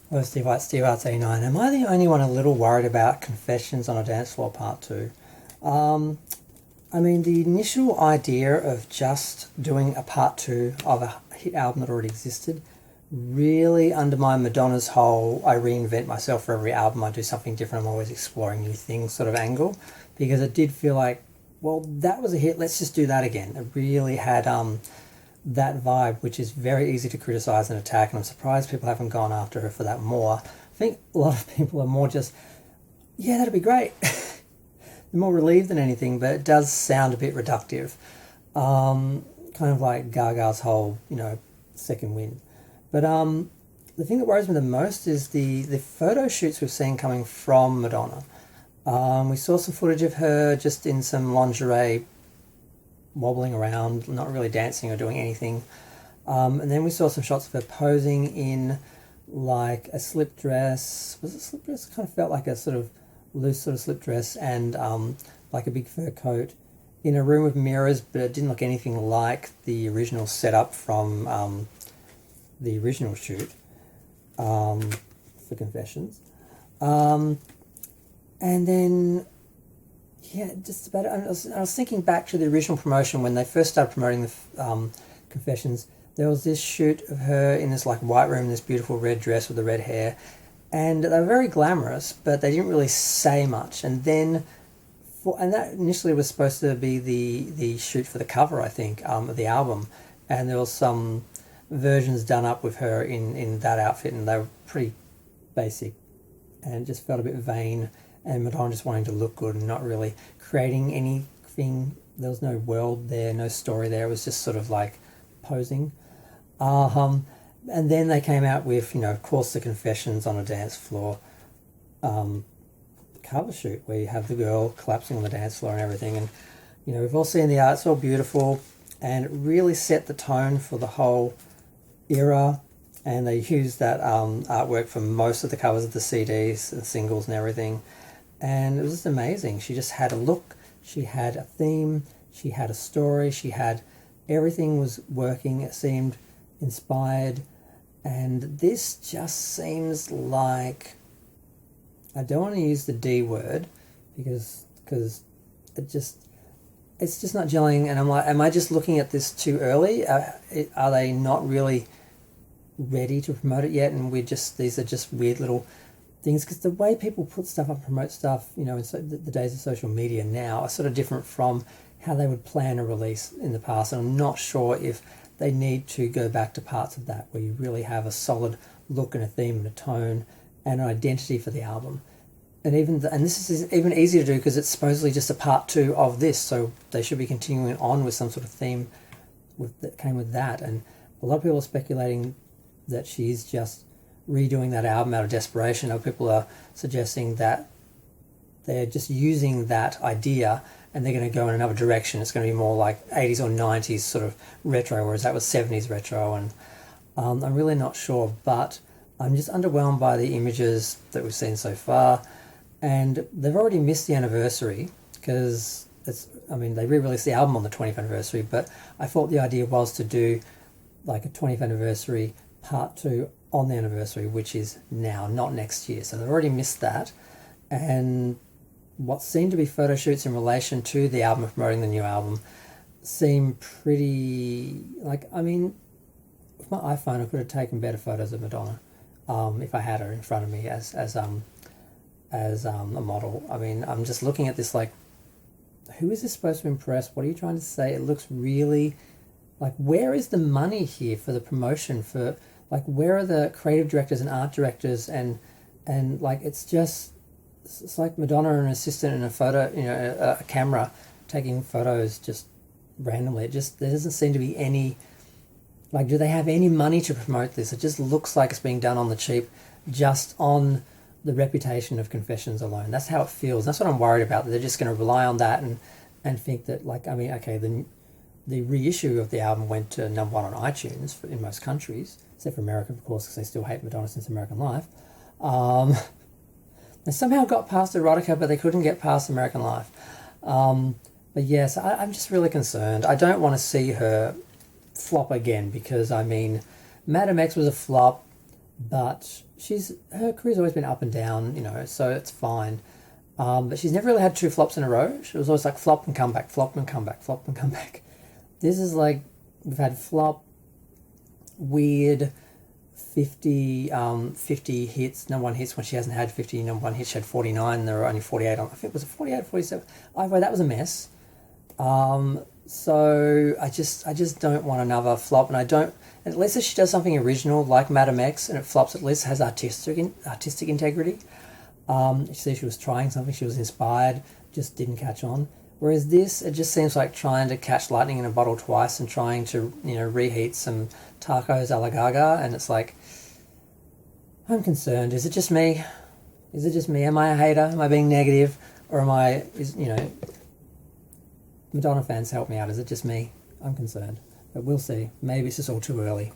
Hello, Steve White, Steve Arts 89. Am I the only one a little worried about Confessions on a Dance Floor Part 2? Um, I mean, the initial idea of just doing a Part 2 of a hit album that already existed really undermined Madonna's whole I reinvent myself for every album, I do something different, I'm always exploring new things sort of angle, because it did feel like, well, that was a hit, let's just do that again. It really had that vibe, which is very easy to criticize and attack, and I'm surprised people haven't gone after her for that more. I think a lot of people are more just, yeah, that'd be great. They're more relieved than anything, but it does sound a bit reductive. Kind of like Gaga's whole, second wind. But the thing that worries me the most is the photo shoots we've seen coming from Madonna. We saw some footage of her just in some lingerie wobbling around, not really dancing or doing anything. And then we saw some shots of her posing in like a slip dress. Was it a slip dress? It kind of felt like a sort of loose sort of slip dress and like a big fur coat in a room with mirrors, but it didn't look anything like the original setup from the original shoot for Confessions. And then yeah, just about. I was thinking back to the original promotion when they first started promoting the Confessions. There was this shoot of her in this like white room, this beautiful red dress with the red hair, and they were very glamorous, but they didn't really say much. And then, and that initially was supposed to be the shoot for the cover, I think, of the album, and there was some versions done up with her in that outfit, and they were pretty basic, and just felt a bit vain. And Madonna just wanting to look good and not really creating anything. There was no world there, no story there. It was just sort of like posing. And then they came out with, of course, the Confessions on a Dance Floor cover shoot where you have the girl collapsing on the dance floor and everything. And, we've all seen the art. It's all beautiful. And it really set the tone for the whole era. And they used that artwork for most of the covers of the CDs and singles and everything. And it was just amazing. She just had a look, she had a theme, she had a story, she had everything was working. It seemed inspired, and this just seems like, I don't want to use the D word because it's just not gelling. And I'm like, am I just looking at this too early? Are they not really ready to promote it yet? And these are just weird little things, because the way people put stuff up, promote stuff, in the days of social media now are sort of different from how they would plan a release in the past. And I'm not sure if they need to go back to parts of that where you really have a solid look and a theme and a tone and an identity for the album. And this is even easier to do because it's supposedly just a part 2 of this, so they should be continuing on with some sort of theme that came with that. And a lot of people are speculating that she's just redoing that album out of desperation. Other people are suggesting that they're just using that idea and they're going to go in another direction. It's going to be more like 80s or 90s sort of retro, whereas that was 70s retro. And I'm really not sure, but I'm just underwhelmed by the images that we've seen so far. And they've already missed the anniversary because they re-released the album on the 20th anniversary, but I thought the idea was to do like a 20th anniversary part 2 on the anniversary, which is now, not next year. So they've already missed that. And what seemed to be photo shoots in relation to the album, promoting the new album, seem pretty, with my iPhone I could have taken better photos of Madonna if I had her in front of me as a model. I'm just looking at this like, who is this supposed to impress? What are you trying to say? It looks really like, where is the money here for the promotion? For like, where are the creative directors and art directors? And like, it's like Madonna and an assistant and a photo, a camera taking photos just randomly. There doesn't seem to be any, like, do they have any money to promote this? It just looks like it's being done on the cheap, just on the reputation of Confessions alone. That's how it feels. That's what I'm worried about, that they're just going to rely on that and think that, like, okay, the reissue of the album went to number 1 on iTunes in most countries, except for America, of course, because they still hate Madonna since American Life. They somehow got past Erotica, but they couldn't get past American Life. But yes, I'm just really concerned. I don't want to see her flop again because, Madam X was a flop. but her career's always been up and down, so it's fine. But she's never really had two flops in a row. She was always like flop and come back, flop and come back, flop and come back. This is like, we've had flop, weird, 50 hits, number one hits when she hasn't had 50 number one hits. She had 49, there were only 48 on, I think it was 48, 47. Either way, that was a mess. So I just don't want another flop, and I don't, at least if she does something original like Madam X and it flops, at least has artistic integrity. You see, she was trying something, she was inspired, just didn't catch on. Whereas this, it just seems like trying to catch lightning in a bottle twice and trying to, reheat some tacos a la Gaga, and it's like, I'm concerned. Is it just me? Am I a hater? Am I being negative? Or Madonna fans, help me out. Is it just me? I'm concerned. But we'll see. Maybe it's just all too early.